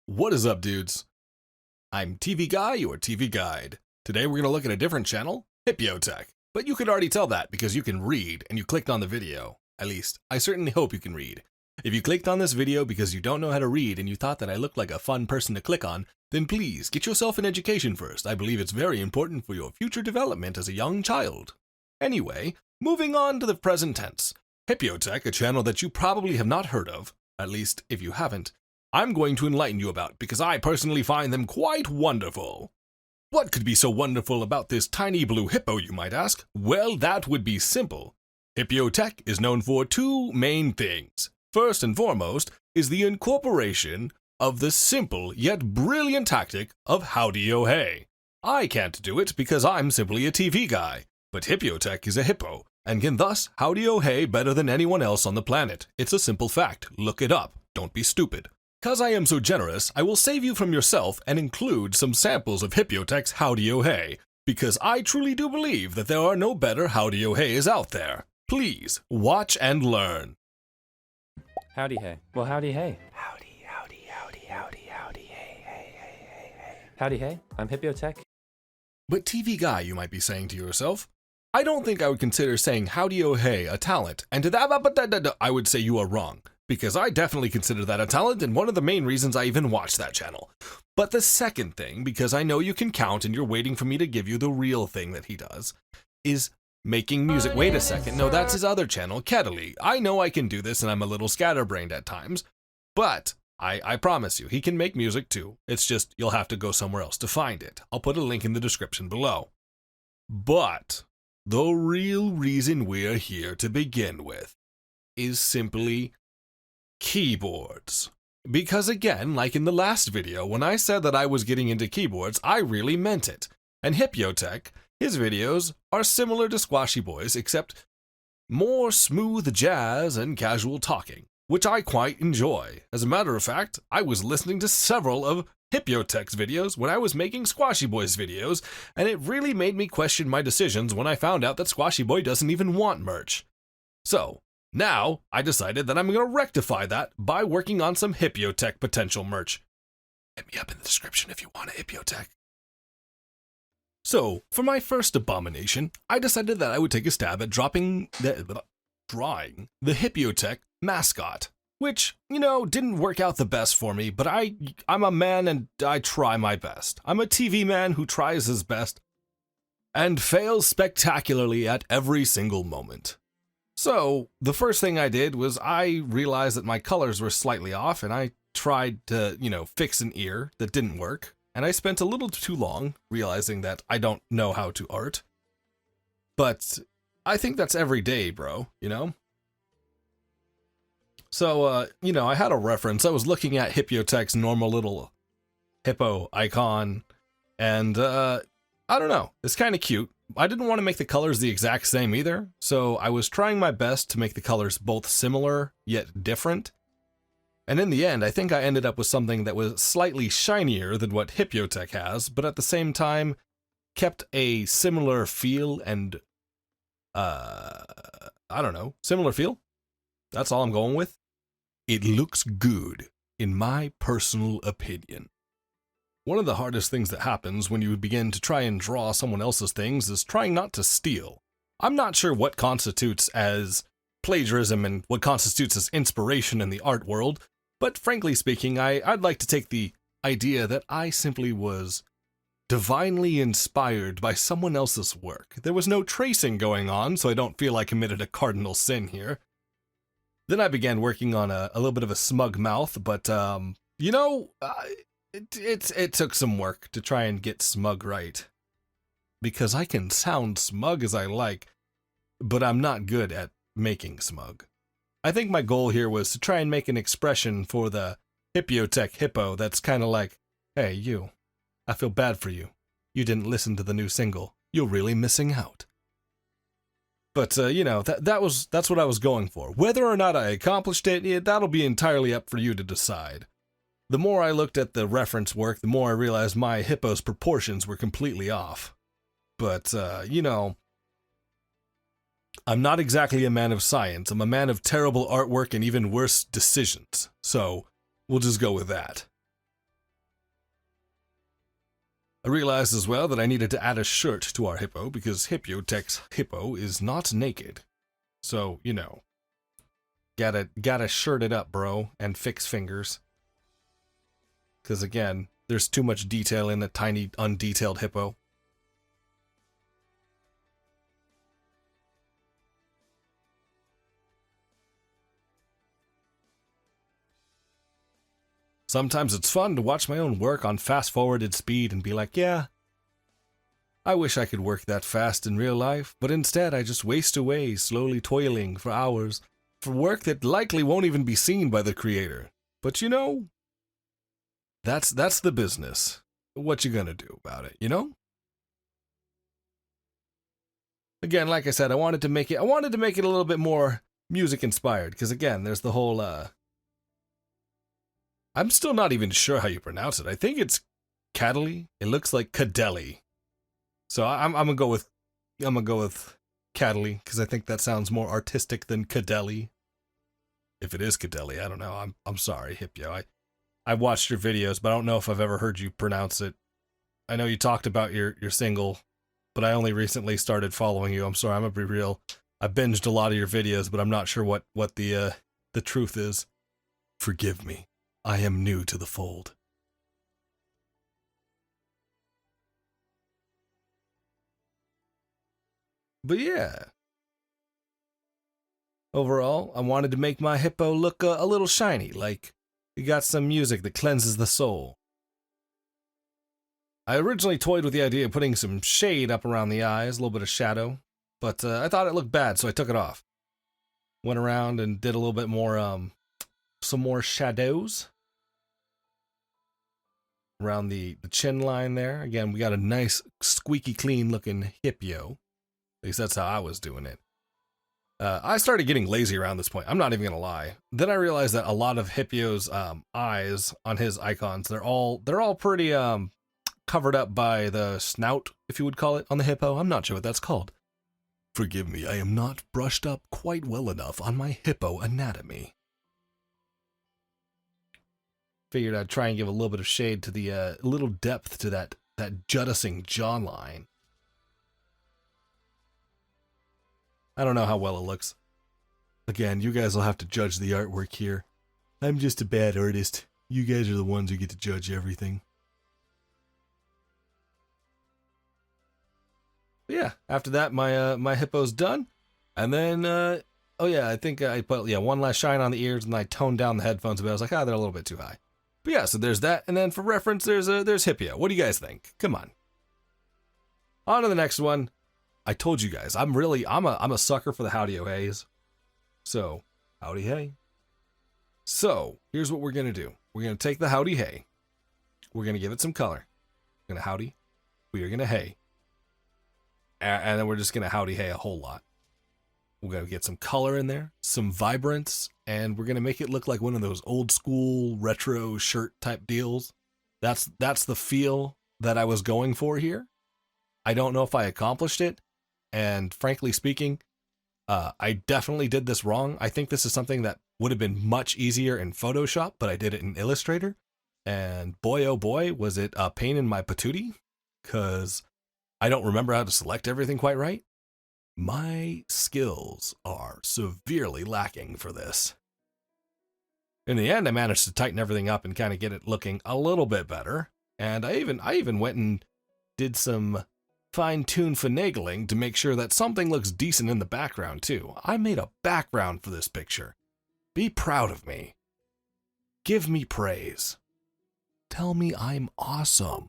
What is up, dudes? I'm TV Guy, your TV Guide. Today we're going to look at a different channel, Hipyo Tech. But you could already tell that because you can read and you clicked on the video. At least, I certainly hope you can read. If you clicked on this video because you don't know how to read and you thought that I looked like a fun person to click on, then please get yourself an education first. I believe it's very important for your future development as a young child. Anyway, moving on to the present tense. Hipyo Tech, a channel that you probably have not heard of, at least if you haven't, I'm going to enlighten you about because I personally find them quite wonderful. What could be so wonderful about this tiny blue hippo, you might ask? Well, that would be simple. Hipyo Tech is known for two main things. First and foremost is the incorporation of the simple yet brilliant tactic of howdy-o hey. I can't do it because I'm simply a TV guy, but Hipyo Tech is a hippo and can thus howdy-o hey better than anyone else on the planet. It's a simple fact. Look it up. Don't be stupid. Because I am so generous, I will save you from yourself and include some samples of Hipyo Tech's howdy-o hey, because I truly do believe that there are no better howdy-o heys out there. Please, watch and learn. Howdy hey. Well, howdy hey. Howdy, hey, hey. Howdy hey. I'm Hipyo Tech. But TV Guy, you might be saying to yourself, I don't think I would consider saying howdy-o hey a talent, and to that, I would say you are wrong. Because I definitely consider that a talent and one of the main reasons I even watch that channel. But the second thing, because I know you can count and you're waiting for me to give you the real thing that he does, is making music. Wait a second, no, that's his other channel, Kettily. I know I can do this and I'm a little scatterbrained at times, but I promise you, he can make music too. It's just you'll have to go somewhere else to find it. I'll put a link in the description below. But the real reason we're here to begin with is simply keyboards. Because again, like in the last video, when I said that I was getting into keyboards, I really meant it. And Hipyo Tech, his videos are similar to Squashy Boys, except more smooth jazz and casual talking, which I quite enjoy. As a matter of fact, I was listening to several of Hipyo Tech's videos when I was making Squashy Boy's videos, and it really made me question my decisions when I found out that Squashy Boy doesn't even want merch. So, now, I decided that I'm going to rectify that by working on some Hipyo Tech potential merch. Hit me up in the description if you want a Hipyo Tech. So, for my first abomination, I decided that I would take a stab at drawing the Hipyo Tech mascot. Which, didn't work out the best for me, but I'm a man and I try my best. I'm a TV man who tries his best and fails spectacularly at every single moment. So, the first thing I did was I realized that my colors were slightly off and I tried to, fix an ear that didn't work. And I spent a little too long realizing that I don't know how to art. But I think that's every day, bro, So, I had a reference. I was looking at Hipyo Tech's normal little hippo icon and, I don't know, it's kind of cute. I didn't want to make the colors the exact same either, so I was trying my best to make the colors both similar yet different. And in the end, I think I ended up with something that was slightly shinier than what Hipyo Tech has, but at the same time kept a similar feel and, similar feel? That's all I'm going with. It looks good, in my personal opinion. One of the hardest things that happens when you begin to try and draw someone else's things is trying not to steal. I'm not sure what constitutes as plagiarism and what constitutes as inspiration in the art world, but frankly speaking, I'd like to take the idea that I simply was divinely inspired by someone else's work. There was no tracing going on, so I don't feel I committed a cardinal sin here. Then I began working on a little bit of a smug mouth, but, It took some work to try and get smug right. Because I can sound smug as I like, but I'm not good at making smug. I think my goal here was to try and make an expression for the Hipyo Tech hippo that's kind of like, hey, you, I feel bad for you. You didn't listen to the new single. You're really missing out. But, that's what I was going for. Whether or not I accomplished it, that'll be entirely up for you to decide. The more I looked at the reference work, the more I realized my hippo's proportions were completely off. But, I'm not exactly a man of science. I'm a man of terrible artwork and even worse decisions. So, we'll just go with that. I realized as well that I needed to add a shirt to our hippo because Hipyo Tech's hippo is not naked. So, you know, gotta shirt it up, bro, and fix fingers. Because again, there's too much detail in a tiny, undetailed hippo. Sometimes it's fun to watch my own work on fast-forwarded speed and be like, yeah, I wish I could work that fast in real life, but instead I just waste away slowly toiling for hours for work that likely won't even be seen by the creator. But you know, that's the business. What you gonna do about it, you know? Again, like I said, I wanted to make it a little bit more music inspired, because again, there's the whole I'm still not even sure how you pronounce it. I think it's Cadley. It looks like Cadelli. So I'm gonna go with Cadley because I think that sounds more artistic than Cadelli. If it is Cadelli, I don't know. I'm sorry, Hipyo. I've watched your videos, but I don't know if I've ever heard you pronounce it. I know you talked about your single, but I only recently started following you. I'm sorry, I'm gonna be real. I binged a lot of your videos, but I'm not sure what the truth is. Forgive me. I am new to the fold. But yeah. Overall, I wanted to make my hippo look a little shiny, like it got some music that cleanses the soul. I originally toyed with the idea of putting some shade up around the eyes, a little bit of shadow, but I thought it looked bad, so I took it off. Went around and did a little bit more, some more shadows around the chin line there. Again, we got a nice, squeaky clean looking hipyo. At least that's how I was doing it. I started getting lazy around this point. I'm not even gonna lie. Then I realized that a lot of Hipyo's eyes on his icons, they're all pretty covered up by the snout, if you would call it, on the hippo. I'm not sure what that's called. Forgive me, I am not brushed up quite well enough on my hippo anatomy. Figured I'd try and give a little bit of shade to the little depth to that jutting jawline. I don't know how well it looks. Again, you guys will have to judge the artwork here. I'm just a bad artist. You guys are the ones who get to judge everything. But yeah, after that, my hippo's done. And then, oh yeah, I think I put one last shine on the ears, and I toned down the headphones a bit. I was like, they're a little bit too high. But yeah, so there's that. And then for reference, there's Hipyo. What do you guys think? Come on. On to the next one. I told you guys, I'm a sucker for the Howdy Oh Heys. So, Howdy Hey. So, here's what we're going to do. We're going to take the Howdy Hey. We're going to give it some color. We're going to howdy. We are going to hey. And then we're just going to Howdy Hey a whole lot. We're going to get some color in there, some vibrance, and we're going to make it look like one of those old school retro shirt type deals. That's the feel that I was going for here. I don't know if I accomplished it. And frankly speaking, I definitely did this wrong. I think this is something that would have been much easier in Photoshop, but I did it in Illustrator. And boy, oh boy, was it a pain in my patootie, because I don't remember how to select everything quite right. My skills are severely lacking for this. In the end, I managed to tighten everything up and kind of get it looking a little bit better. And I even went and did some fine-tuned finagling to make sure that something looks decent in the background too. I made a background for this picture. Be proud of me. Give me praise. Tell me I'm awesome.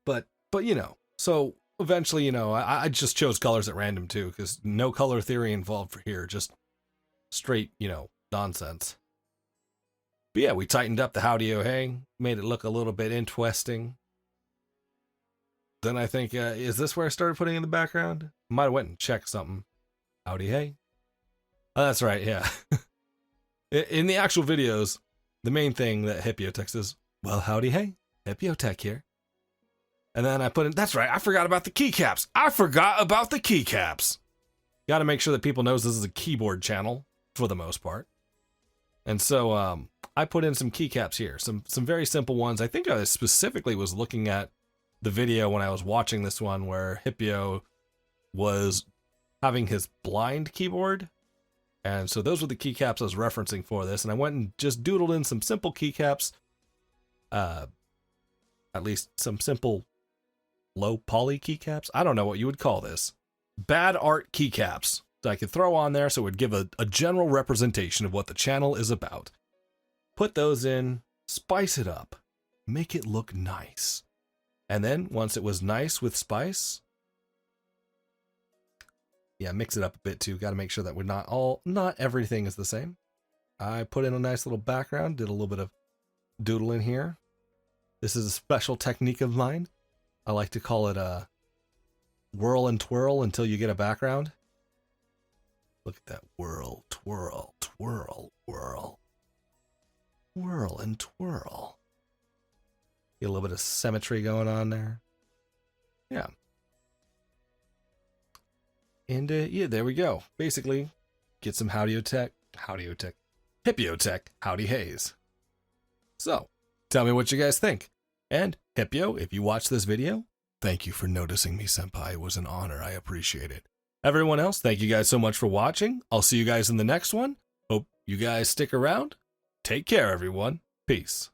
But you know, so eventually, you know, I just chose colors at random too, because no color theory involved for here, just straight, you know, nonsense. But yeah, we tightened up the Howdy Oh Hey, made it look a little bit interesting. Then I think, is this where I started putting in the background? Might have went and checked something. Howdy Hey. Oh, that's right, yeah. In the actual videos, the main thing that Hipyo Tech is, well, howdy hey, Hipyo Tech here. And then I put in, that's right, I forgot about the keycaps. Got to make sure that people knows this is a keyboard channel, for the most part. And so I put in some keycaps here, some very simple ones. I think I specifically was looking at the video when I was watching this one where Hipyo was having his blind keyboard. And so those were the keycaps I was referencing for this. And I went and just doodled in some simple keycaps, at least some simple low poly keycaps. I don't know what you would call this. Bad art keycaps that I could throw on there so it would give a general representation of what the channel is about. Put those in, spice it up, make it look nice. And then once it was nice with spice, yeah, mix it up a bit too. Got to make sure that we're not everything is the same. I put in a nice little background, did a little bit of doodling here. This is a special technique of mine. I like to call it a whirl and twirl until you get a background. Look at that whirl, twirl, twirl, whirl. Whirl and twirl. Get a little bit of symmetry going on there. Yeah. And yeah, there we go. Basically, get some Hipyo Tech, Howdy Haze. So, tell me what you guys think. And Hipyo, if you watch this video, thank you for noticing me, senpai. It was an honor. I appreciate it. Everyone else, thank you guys so much for watching. I'll see you guys in the next one. Hope you guys stick around. Take care, everyone. Peace.